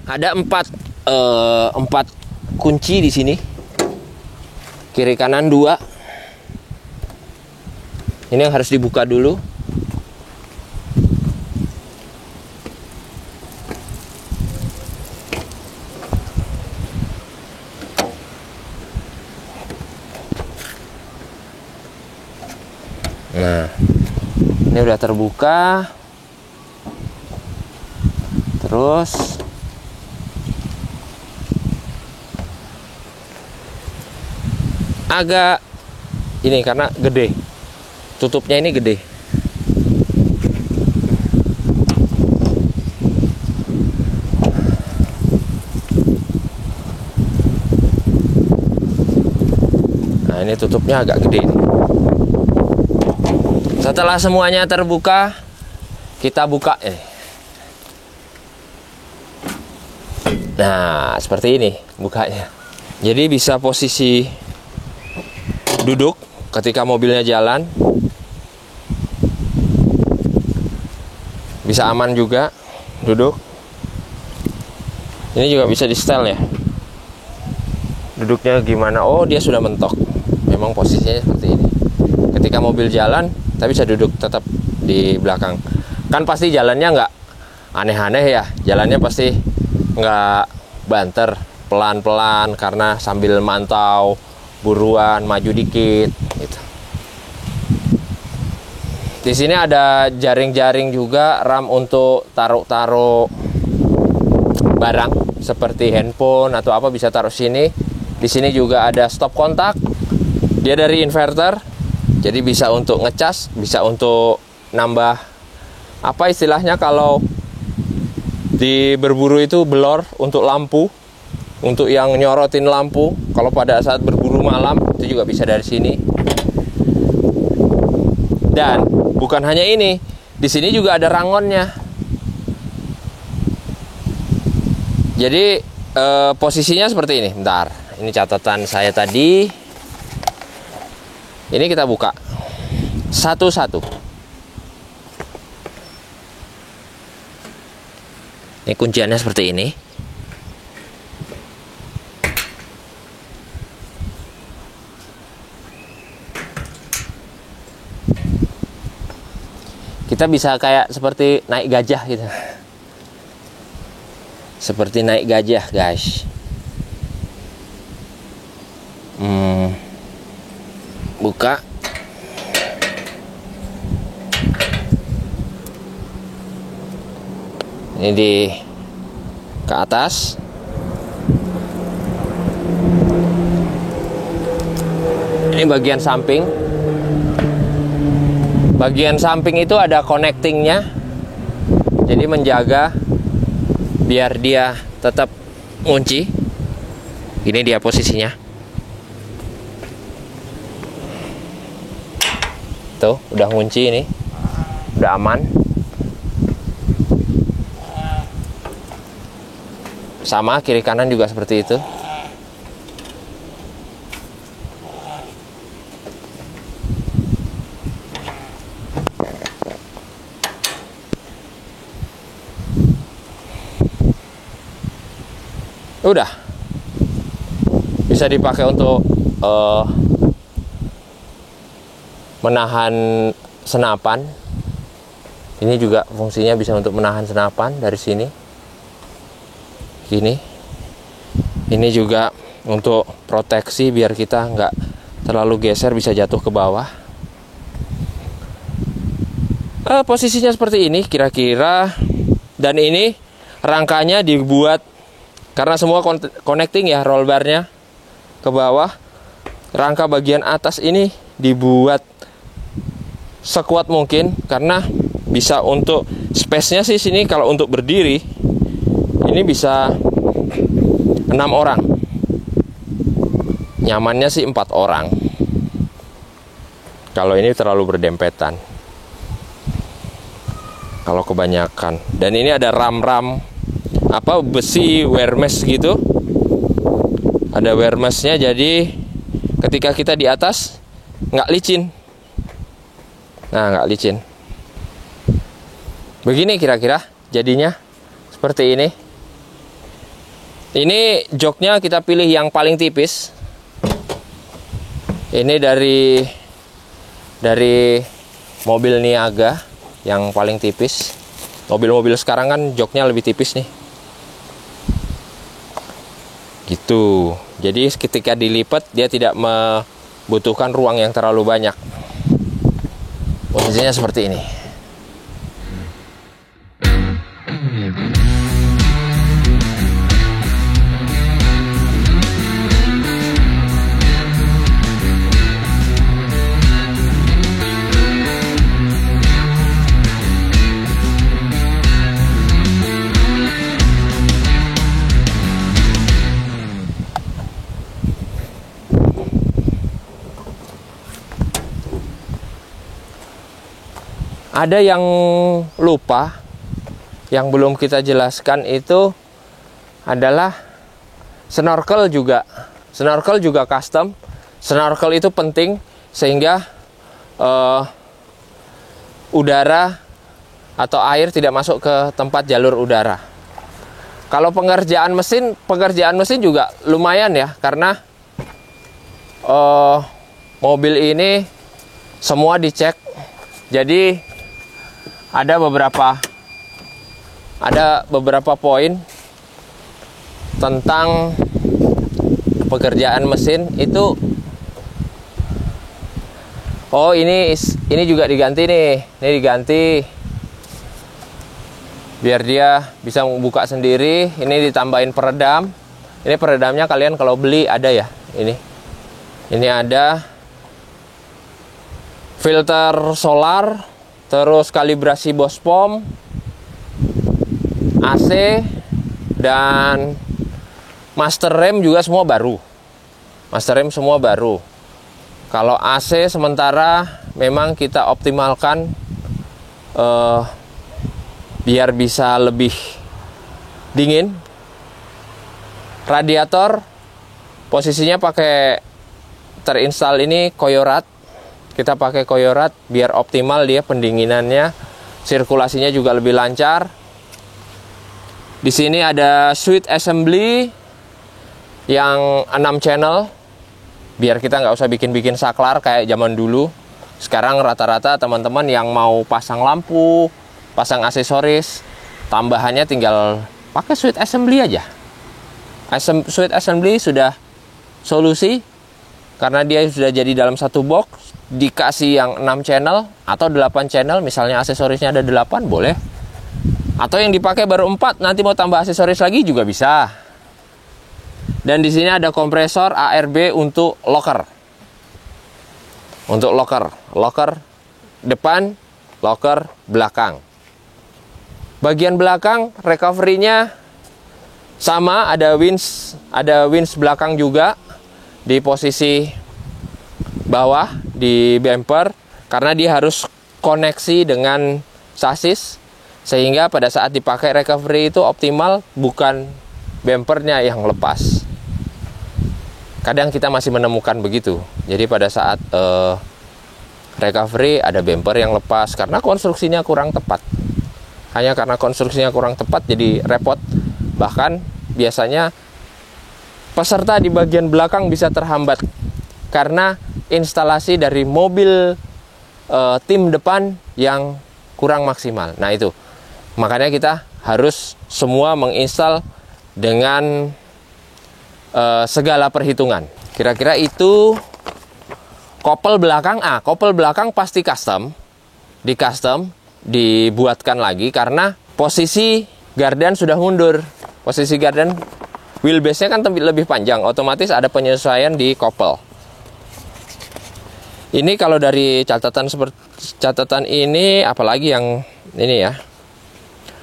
Ada empat kunci di sini, kiri kanan 2. Ini yang harus dibuka dulu. Nah, ini udah terbuka. Terus agak ini karena gede, tutupnya ini gede. Nah, ini tutupnya agak gede. Setelah semuanya terbuka, kita buka ini. Nah, seperti ini bukanya. Jadi bisa posisi duduk ketika mobilnya jalan. Bisa aman juga duduk. Ini juga bisa di setel ya. Duduknya gimana? Oh, dia sudah mentok. Memang posisinya seperti ini. Ketika mobil jalan, tapi bisa duduk tetap di belakang. Kan pasti jalannya nggak aneh-aneh ya. Jalannya pasti nggak banter, pelan-pelan karena sambil mantau, buruan, maju dikit gitu. Di sini ada jaring-jaring juga, ram untuk taruh-taruh barang seperti handphone atau apa bisa taruh sini. Di sini juga ada stop kontak. Dia dari inverter. Jadi bisa untuk ngecas, bisa untuk nambah apa istilahnya kalau di berburu itu belor untuk lampu, untuk yang nyorotin lampu. Kalau pada saat berburu malam itu juga bisa dari sini. Dan bukan hanya ini, di sini juga ada rangonnya. Jadi posisinya seperti ini. Bentar, ini catatan saya tadi. Ini kita buka satu-satu. Ini kunciannya seperti ini. Kita bisa kayak seperti naik gajah gitu. Seperti naik gajah, guys. Buka. Ini di ke atas. Ini bagian samping. Bagian samping itu ada connectingnya. Jadi menjaga biar dia tetap ngunci. Ini dia posisinya. Tuh, udah ngunci ini. Udah aman. Sama kiri kanan juga seperti itu. Udah. Bisa dipakai untuk menahan senapan. Ini juga fungsinya bisa untuk menahan senapan dari sini. Gini. Ini juga untuk proteksi biar kita nggak terlalu geser, bisa jatuh ke bawah. Posisinya seperti ini kira-kira. Dan ini rangkanya dibuat karena semua connecting ya, roll barnya ke bawah. Rangka bagian atas ini dibuat sekuat mungkin karena bisa untuk space-nya sih sini kalau untuk berdiri ini bisa 6 orang. Nyamannya sih 4 orang. Kalau ini terlalu berdempetan. Kalau kebanyakan. Dan ini ada ram-ram apa besi wear mesh gitu. Ada wear mesh-nya, jadi ketika kita di atas nggak licin. Nah, nggak licin. Begini kira-kira jadinya seperti ini. Ini joknya kita pilih yang paling tipis. Ini dari mobil Niaga yang paling tipis. Mobil-mobil sekarang kan joknya lebih tipis nih. Gitu. Jadi ketika dilipat dia tidak membutuhkan ruang yang terlalu banyak. Posisinya seperti ini. Ada yang lupa, yang belum kita jelaskan itu adalah snorkel juga. Snorkel juga custom. Snorkel itu penting sehingga udara atau air tidak masuk ke tempat jalur udara. Kalau pengerjaan mesin juga lumayan ya, karena mobil ini semua dicek. Jadi ada beberapa poin tentang pekerjaan mesin itu. Oh, ini juga diganti nih. Ini diganti biar dia bisa membuka sendiri. Ini ditambahin peredam. Ini peredamnya kalian kalau beli ada ya. Ini ada filter solar, terus kalibrasi bospom, AC, dan master rem juga semua baru. Master rem semua baru. Kalau AC sementara memang kita optimalkan biar bisa lebih dingin. Radiator posisinya pakai terinstall ini Koyorat. Kita pakai Koyorat biar optimal dia pendinginannya, sirkulasinya juga lebih lancar. Di sini ada switch assembly yang 6 channel, biar kita nggak usah bikin-bikin saklar kayak zaman dulu. Sekarang rata-rata teman-teman yang mau pasang lampu, pasang aksesoris, tambahannya tinggal pakai switch assembly aja. Switch assembly sudah solusi, karena dia sudah jadi dalam satu box. Dikasih yang 6 channel atau 8 channel, misalnya aksesorisnya ada 8 boleh. Atau yang dipakai baru 4, nanti mau tambah aksesoris lagi juga bisa. Dan di sini ada kompresor ARB untuk locker. Untuk locker depan, locker belakang. Bagian belakang recovery-nya sama, ada winch belakang juga di posisi bawah di bumper, karena dia harus koneksi dengan sasis sehingga pada saat dipakai recovery itu optimal, bukan bumpernya yang lepas. Kadang kita masih menemukan begitu. Jadi pada saat recovery ada bumper yang lepas karena konstruksinya kurang tepat. Hanya karena konstruksinya kurang tepat jadi repot. Bahkan biasanya peserta di bagian belakang bisa terhambat karena instalasi dari mobil tim depan yang kurang maksimal. Nah itu, makanya kita harus semua menginstal dengan segala perhitungan. Kira-kira itu. Kopel belakang, kopel belakang pasti custom, dibuatkan lagi karena posisi gardan sudah mundur. Posisi gardan wheelbase-nya kan lebih panjang, otomatis ada penyesuaian di kopel. Ini kalau dari catatan ini, apalagi yang ini ya.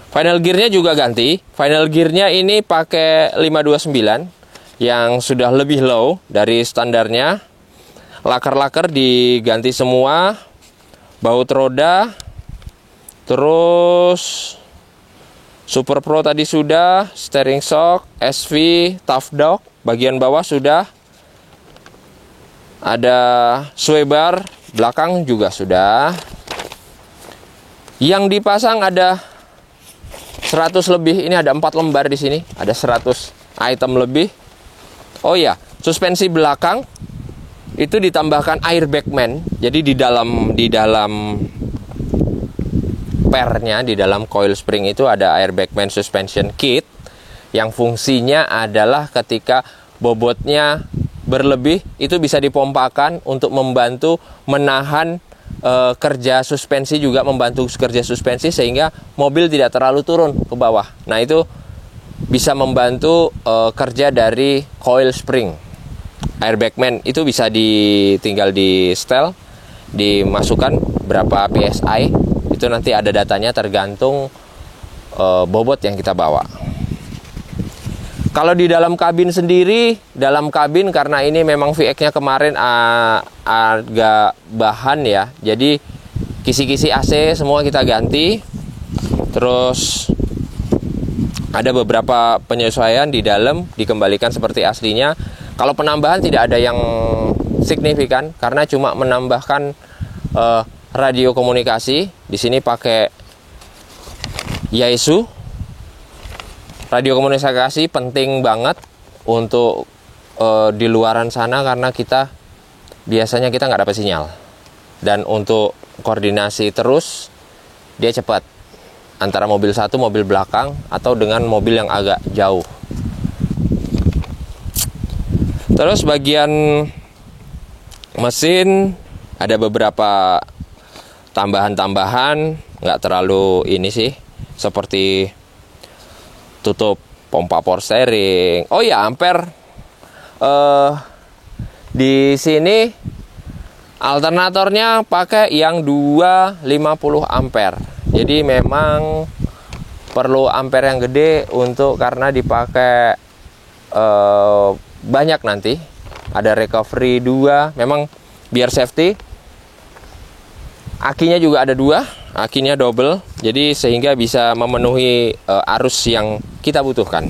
Final gear-nya juga ganti. Final gear-nya ini pakai 529 yang sudah lebih low dari standarnya. Laker-laker diganti semua. Baut roda. Terus Super Pro tadi sudah, steering shock, SV, tough dog, bagian bawah sudah. Ada sway bar, belakang juga sudah. Yang dipasang ada 100 lebih, ini ada 4 lembar di sini, ada 100 item lebih. Oh ya, suspensi belakang itu ditambahkan airbag man. Jadi di dalam pernya, di dalam coil spring itu ada airbag man suspension kit yang fungsinya adalah ketika bobotnya berlebih itu bisa dipompakan untuk membantu menahan kerja suspensi, juga membantu kerja suspensi sehingga mobil tidak terlalu turun ke bawah. Nah, itu bisa membantu kerja dari coil spring. Airbag man itu bisa tinggal di setel, dimasukkan berapa PSI, itu nanti ada datanya tergantung bobot yang kita bawa. Kalau di dalam kabin sendiri, dalam kabin karena ini memang VX-nya kemarin agak bahan ya, jadi kisi-kisi AC semua kita ganti. Terus ada beberapa penyesuaian di dalam, dikembalikan seperti aslinya. Kalau penambahan tidak ada yang signifikan karena cuma menambahkan radio komunikasi. Di sini pakai Yaesu. Radio komunikasi penting banget untuk di luaran sana karena biasanya kita nggak dapat sinyal. Dan untuk koordinasi terus dia cepat antara mobil satu, mobil belakang, atau dengan mobil yang agak jauh. Terus bagian mesin ada beberapa tambahan-tambahan, nggak terlalu ini sih, seperti tutup pompa power steering. Oh ya, ampere di sini alternatornya pakai yang 250 ampere. Jadi memang perlu ampere yang gede karena dipakai banyak nanti. Ada recovery 2, memang biar safety. Akinya juga ada 2, akinya double, jadi sehingga bisa memenuhi arus yang kita butuhkan.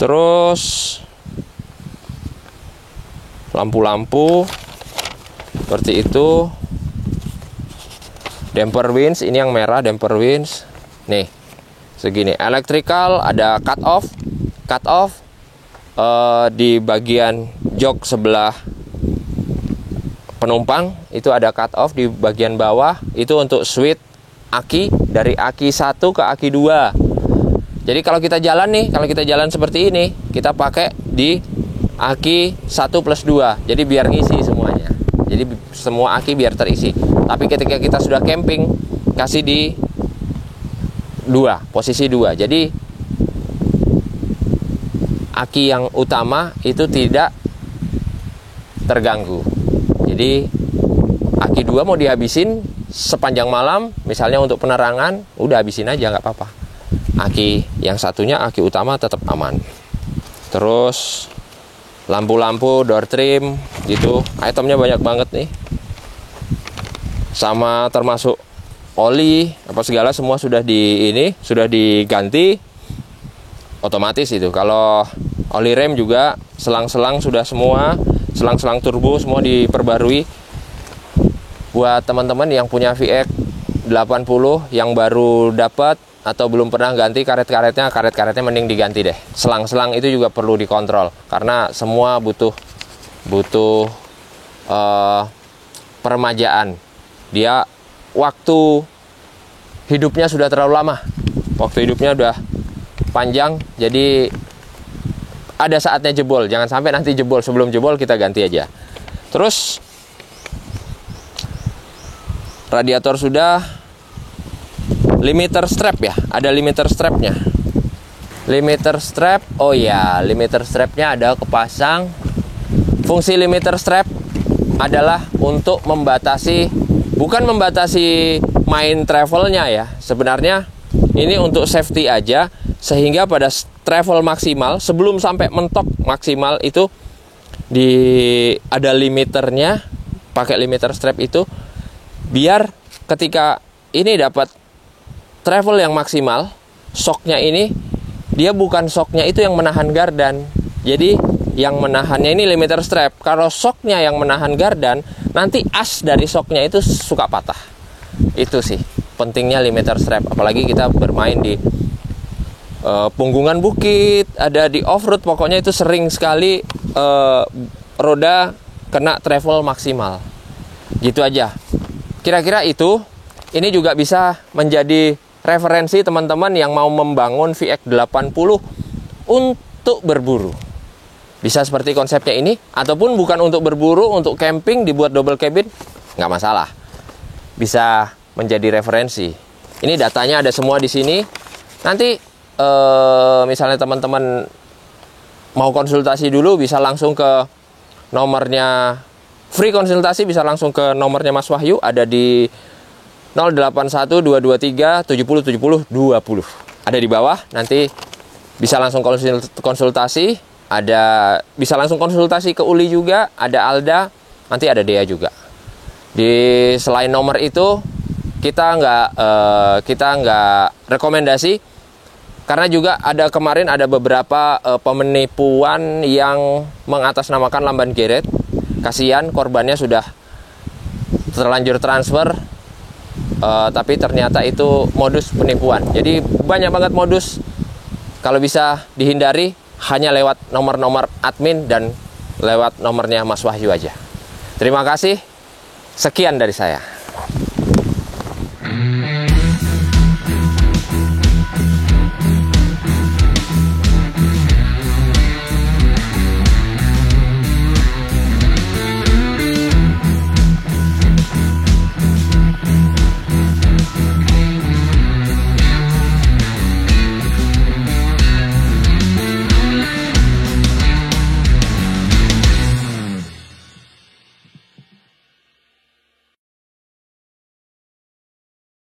Terus lampu-lampu seperti itu. Damper winch, ini yang merah damper winch. Nih, segini. Electrical ada cut off di bagian jok sebelah penumpang itu ada cut off di bagian bawah, itu untuk switch aki dari aki 1 ke aki 2. Jadi kalau kita jalan seperti ini, kita pakai di aki 1+2. Jadi biar ngisi semuanya. Jadi semua aki biar terisi. Tapi ketika kita sudah camping, kasih di posisi 2. Jadi aki yang utama itu tidak terganggu. Jadi aki 2 mau dihabisin sepanjang malam, misalnya untuk penerangan, udah habisin aja, nggak apa-apa. Aki yang satunya, aki utama tetap aman. Terus lampu-lampu, door trim gitu, itemnya banyak banget nih. Sama termasuk oli apa segala semua sudah diganti otomatis itu. Kalau oli rem juga selang-selang sudah semua, selang-selang turbo semua diperbarui. Buat teman-teman yang punya VX 80 yang baru dapat atau belum pernah ganti karetnya mending diganti deh. Selang-selang itu juga perlu dikontrol karena semua butuh peremajaan. Dia waktu hidupnya sudah terlalu lama. Waktu hidupnya udah panjang, jadi ada saatnya jebol. Jangan sampai nanti jebol, sebelum jebol kita ganti aja. Terus radiator sudah, limiter strap ya, ada limiter strapnya. Limiter strap, oh ya, limiter strapnya ada kepasang. Fungsi limiter strap adalah untuk bukan membatasi main travelnya ya. Sebenarnya ini untuk safety aja, sehingga pada travel maksimal sebelum sampai mentok maksimal itu ada limiternya, pakai limiter strap itu biar ketika ini dapat travel yang maksimal, shocknya ini dia bukan shocknya itu yang menahan gardan. Jadi yang menahannya ini limiter strap. Kalau shocknya yang menahan gardan, nanti as dari shocknya itu suka patah. Itu sih pentingnya limiter strap. Apalagi kita bermain di punggungan bukit, ada di off-road, pokoknya itu sering sekali roda kena travel maksimal. Gitu aja. Kira-kira itu. Ini juga bisa menjadi referensi teman-teman yang mau membangun VX80 untuk berburu. Bisa seperti konsepnya ini, ataupun bukan untuk berburu, untuk camping dibuat double cabin, nggak masalah. Bisa menjadi referensi. Ini datanya ada semua di sini. Nanti misalnya teman-teman mau konsultasi dulu, bisa langsung ke nomornya, free konsultasi bisa langsung ke nomornya Mas Wahyu, ada di 081223707020. Ada di bawah, nanti bisa langsung konsultasi, bisa langsung konsultasi ke Uli juga, ada Alda, nanti ada Dea juga. Selain nomor itu, kita nggak rekomendasi, karena juga kemarin ada beberapa penipuan yang mengatasnamakan Lamban Geret. Kasihan korbannya sudah terlanjur transfer, tapi ternyata itu modus penipuan. Jadi banyak banget modus. Kalau bisa dihindari, hanya lewat nomor-nomor admin dan lewat nomornya Mas Wahyu aja. Terima kasih. Sekian dari saya.